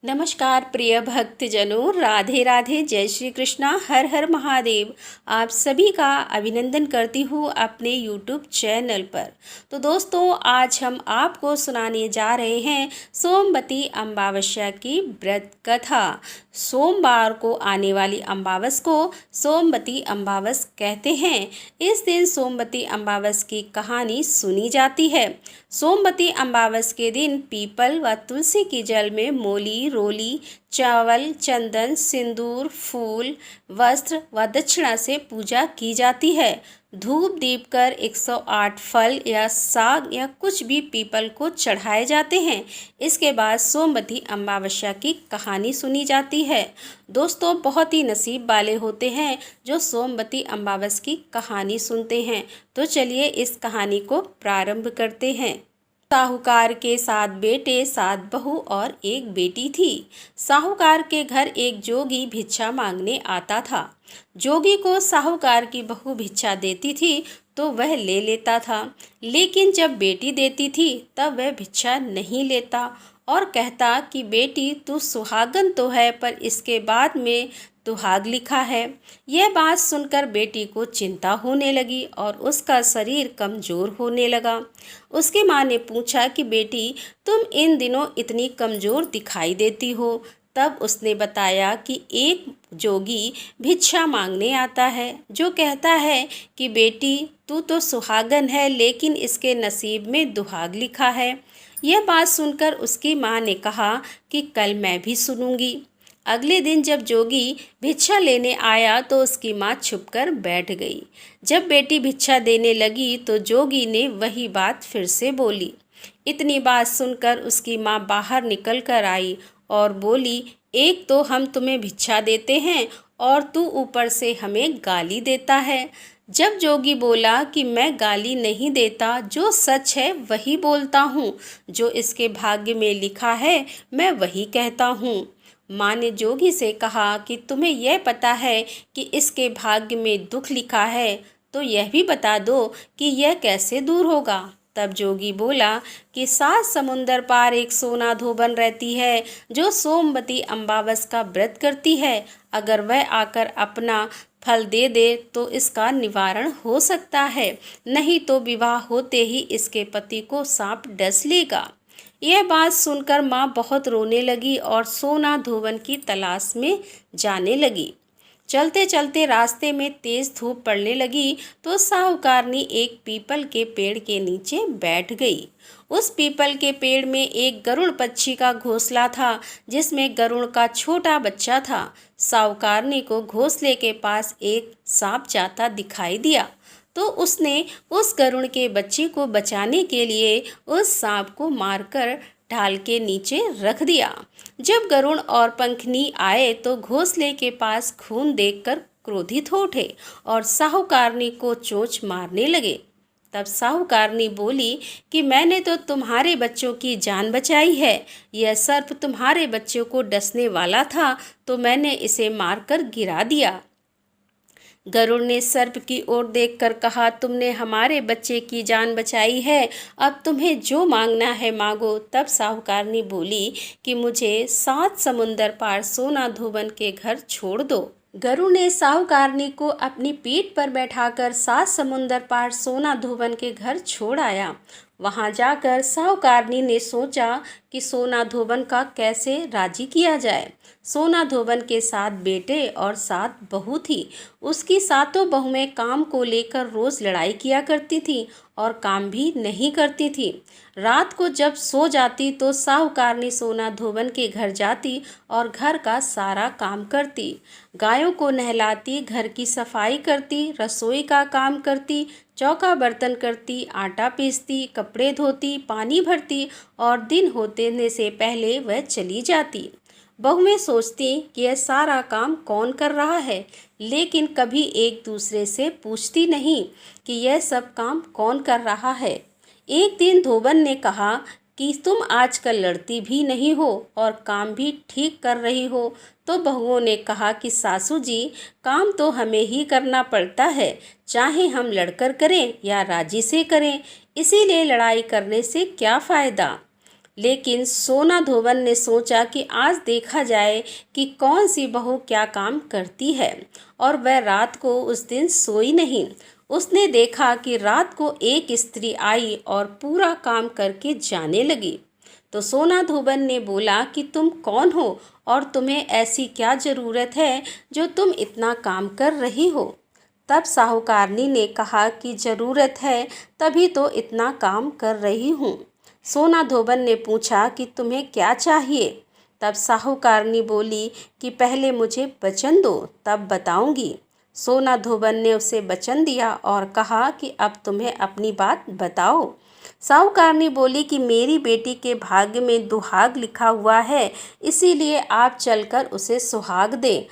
नमस्कार प्रिय भक्तजनों, राधे राधे, जय श्री कृष्णा, हर हर महादेव। आप सभी का अभिनंदन करती हूँ अपने यूट्यूब चैनल पर। तो दोस्तों, आज हम आपको सुनाने जा रहे हैं सोमवती अमावस्या की व्रत कथा। सोमवार को आने वाली अमावस को सोमवती अमावस कहते हैं। इस दिन सोमवती अमावस की कहानी सुनी जाती है। सोमवती अमावस के दिन पीपल व तुलसी की जल में मोली, रोली, चावल, चंदन, सिंदूर, फूल, वस्त्र व दक्षिणा से पूजा की जाती है। धूप दीप कर 108 फल या साग या कुछ भी पीपल को चढ़ाए जाते हैं। इसके बाद सोमवती अमावस्या की कहानी सुनी जाती है। दोस्तों, बहुत ही नसीब वाले होते हैं जो सोमवती अमावस की कहानी सुनते हैं। तो चलिए इस कहानी को प्रारंभ करते हैं। साहूकार के 7 बेटे, 7 बहू और 1 बेटी थी। साहूकार के घर एक जोगी भिक्षा मांगने आता था। जोगी को साहूकार की बहू भिक्षा देती थी तो वह ले लेता था, लेकिन जब बेटी देती थी तब वह भिक्षा नहीं लेता और कहता कि बेटी, तू सुहागन तो है पर इसके बाद में दुहाग लिखा है। यह बात सुनकर बेटी को चिंता होने लगी और उसका शरीर कमज़ोर होने लगा। उसकी माँ ने पूछा कि बेटी, तुम इन दिनों इतनी कमज़ोर दिखाई देती हो। तब उसने बताया कि एक जोगी भिक्षा मांगने आता है जो कहता है कि बेटी, तू तो सुहागन है लेकिन इसके नसीब में दुहाग लिखा है। यह बात सुनकर उसकी माँ ने कहा कि कल मैं भी सुनूंगी। अगले दिन जब जोगी भिक्षा लेने आया तो उसकी माँ छुपकर बैठ गई। जब बेटी भिक्षा देने लगी तो जोगी ने वही बात फिर से बोली। इतनी बात सुनकर उसकी माँ बाहर निकल कर आई और बोली, एक तो हम तुम्हें भिक्षा देते हैं और तू ऊपर से हमें गाली देता है। जब जोगी बोला कि मैं गाली नहीं देता, जो सच है वही बोलता हूँ, जो इसके भाग्य में लिखा है मैं वही कहता हूँ। माँ ने जोगी से कहा कि तुम्हें यह पता है कि इसके भाग्य में दुख लिखा है, तो यह भी बता दो कि यह कैसे दूर होगा। तब जोगी बोला कि 7 समुंदर पार एक सोना धोबन रहती है जो सोमवती अमावस का व्रत करती है। अगर वह आकर अपना फल दे दे तो इसका निवारण हो सकता है, नहीं तो विवाह होते ही इसके पति को सांप डस लेगा। यह बात सुनकर माँ बहुत रोने लगी और सोना धोबन की तलाश में जाने लगी। चलते चलते रास्ते में तेज धूप पड़ने लगी तो साहूकारनी एक पीपल के पेड़ के नीचे बैठ गई। उस पीपल के पेड़ में एक गरुड़ पक्षी का घोंसला था जिसमें गरुड़ का छोटा बच्चा था। साहूकारनी को घोंसले के पास एक सांप जाता दिखाई दिया तो उसने उस गरुड़ के बच्चे को बचाने के लिए उस सांप को मारकर ढाल के नीचे रख दिया। जब गरुड़ और पंखनी आए तो घोंसले के पास खून देखकर क्रोधित हो उठे और साहूकारनी को चोंच मारने लगे। तब साहूकारनी बोली कि मैंने तो तुम्हारे बच्चों की जान बचाई है। यह सर्प तुम्हारे बच्चों को डसने वाला था तो मैंने इसे मारकर गिरा दिया। गरुड़ ने सर्प की ओर देखकर कहा, तुमने हमारे बच्चे की जान बचाई है, अब तुम्हें जो मांगना है मांगो। तब साहूकारनी बोली कि मुझे 7 समुंदर पार सोना धोबन के घर छोड़ दो। गरुड़ ने साहूकारनी को अपनी पीठ पर बैठाकर 7 समुंदर पार सोना धोबन के घर छोड़ आया। वहां जाकर साहूकारनी ने सोचा कि सोना धोबन का कैसे राजी किया जाए। सोना धोबन के 7 बेटे और 7 बहू थी। उसकी 7 बहुएं काम को लेकर रोज लड़ाई किया करती थी और काम भी नहीं करती थी। रात को जब सो जाती तो साहूकारनी सोना धोबन के घर जाती और घर का सारा काम करती। गायों को नहलाती, घर की सफाई करती, रसोई का काम करती, चौका बर्तन करती, आटा पीसती, कपड़े धोती, पानी भरती और दिन होने से पहले वह चली जाती। बहुएं सोचती कि यह सारा काम कौन कर रहा है, लेकिन कभी एक दूसरे से पूछती नहीं कि यह सब काम कौन कर रहा है। एक दिन धोबन ने कहा कि तुम आजकल लड़ती भी नहीं हो और काम भी ठीक कर रही हो। तो बहुओं ने कहा कि सासू जी, काम तो हमें ही करना पड़ता है, चाहे हम लड़कर करें या राजी से करें, इसीलिए लड़ाई करने से क्या फ़ायदा। लेकिन सोना धोबन ने सोचा कि आज देखा जाए कि कौन सी बहू क्या काम करती है, और वह रात को उस दिन सोई नहीं। उसने देखा कि रात को एक स्त्री आई और पूरा काम करके जाने लगी। तो सोना धोबन ने बोला कि तुम कौन हो और तुम्हें ऐसी क्या ज़रूरत है जो तुम इतना काम कर रही हो। तब साहूकारनी ने कहा कि ज़रूरत है तभी तो इतना काम कर रही हूँ। सोना धोबन ने पूछा कि तुम्हें क्या चाहिए। तब साहूकारनी बोली कि पहले मुझे वचन दो, तब बताऊंगी। सोना धोबन ने उसे वचन दिया और कहा कि अब तुम्हें अपनी बात बताओ। साहूकारनी बोली कि मेरी बेटी के भाग्य में दुहाग लिखा हुआ है, इसीलिए आप चलकर उसे सुहाग दें।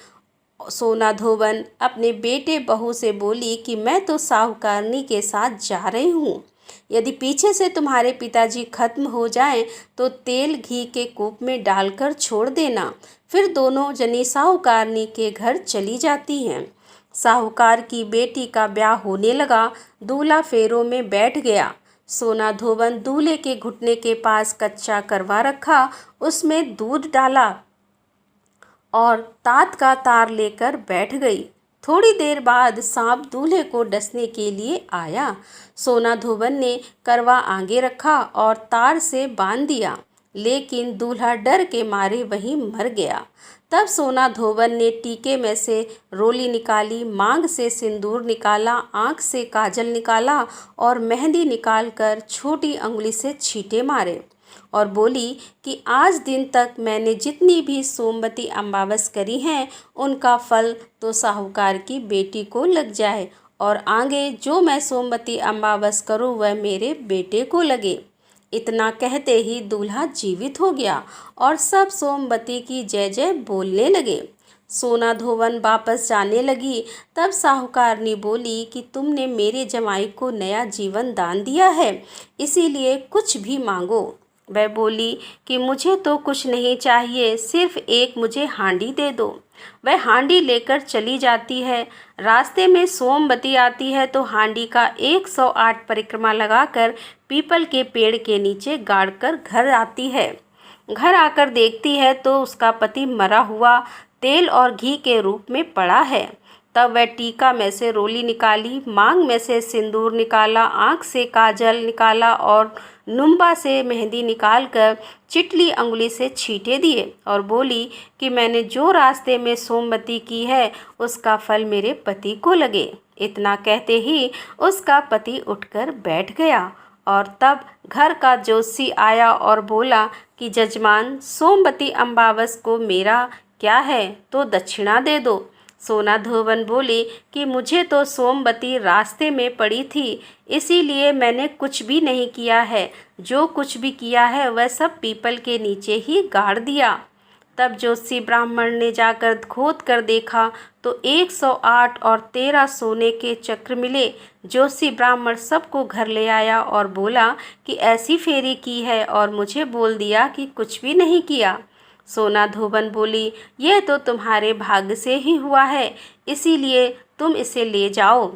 सोना धोबन अपने बेटे बहू से बोली कि मैं तो साहूकारनी के साथ जा रही हूँ। यदि पीछे से तुम्हारे पिताजी खत्म हो जाएं तो तेल घी के कूप में डालकर छोड़ देना। फिर दोनों जनी साहूकारनी के घर चली जाती हैं। साहूकार की बेटी का ब्याह होने लगा। दूल्हा फेरों में बैठ गया। सोना धोबन दूल्हे के घुटने के पास कच्चा करवा रखा, उसमें दूध डाला और तात का तार लेकर बैठ गई। थोड़ी देर बाद सांप दूल्हे को डसने के लिए आया। सोना धोबन ने करवा आगे रखा और तार से बांध दिया, लेकिन दूल्हा डर के मारे वहीं मर गया। तब सोना धोबन ने टीके में से रोली निकाली, मांग से सिंदूर निकाला, आँख से काजल निकाला और मेहंदी निकालकर छोटी अंगुली से छींटे मारे और बोली कि आज दिन तक मैंने जितनी भी सोमवती अमावस करी हैं उनका फल तो साहूकार की बेटी को लग जाए, और आगे जो मैं सोमवती अमावस करूं वह मेरे बेटे को लगे। इतना कहते ही दूल्हा जीवित हो गया और सब सोमवती की जय जय बोलने लगे। सोना धोबन वापस जाने लगी। तब साहूकारनी बोली कि तुमने मेरे जमाई को नया जीवन दान दिया है, इसीलिए कुछ भी मांगो। वह बोली कि मुझे तो कुछ नहीं चाहिए, सिर्फ एक मुझे हांडी दे दो। वह हांडी लेकर चली जाती है। रास्ते में सोमवती आती है तो हांडी का 108 परिक्रमा लगाकर पीपल के पेड़ के नीचे गाड़कर घर आती है। घर आकर देखती है तो उसका पति मरा हुआ तेल और घी के रूप में पड़ा है। तब वह टीका में से रोली निकाली, मांग में से सिंदूर निकाला, आँख से काजल निकाला और नुम्बा से मेहंदी निकालकर चिटली अंगुली से छींटे दिए और बोली कि मैंने जो रास्ते में सोमवती की है उसका फल मेरे पति को लगे। इतना कहते ही उसका पति उठकर बैठ गया और तब घर का जोशी आया और बोला कि जजमान, सोमवती अमावस को मेरा क्या है तो दक्षिणा दे दो। सोना धोबन बोली कि मुझे तो सोमवती रास्ते में पड़ी थी, इसीलिए मैंने कुछ भी नहीं किया है। जो कुछ भी किया है वह सब पीपल के नीचे ही गाड़ दिया। तब जोशी ब्राह्मण ने जाकर खोद कर देखा तो 108 और 13 सोने के चक्र मिले। जोशी ब्राह्मण सबको घर ले आया और बोला कि ऐसी फेरी की है और मुझे बोल दिया कि कुछ भी नहीं किया। सोना धोबन बोली, यह तो तुम्हारे भाग्य से ही हुआ है, इसीलिए तुम इसे ले जाओ।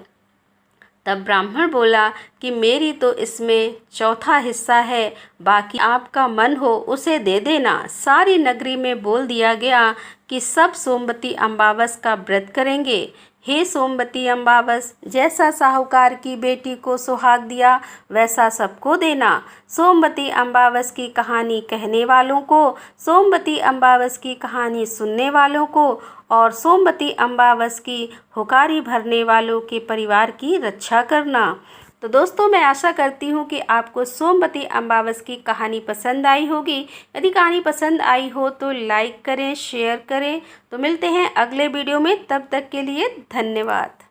तब ब्राह्मण बोला कि मेरी तो इसमें चौथा हिस्सा है, बाकी आपका मन हो उसे दे देना। सारी नगरी में बोल दिया गया कि सब सोमवती अमावस का व्रत करेंगे। हे सोमवती अमावस, जैसा साहूकार की बेटी को सुहाग दिया वैसा सबको देना। सोमवती अमावस की कहानी कहने वालों को, सोमवती अमावस की कहानी सुनने वालों को और सोमवती अमावस की हुकारी भरने वालों के परिवार की रक्षा करना। तो दोस्तों, मैं आशा करती हूँ कि आपको सोमवती अमावस की कहानी पसंद आई होगी। यदि कहानी पसंद आई हो तो लाइक करें, शेयर करें। तो मिलते हैं अगले वीडियो में, तब तक के लिए धन्यवाद।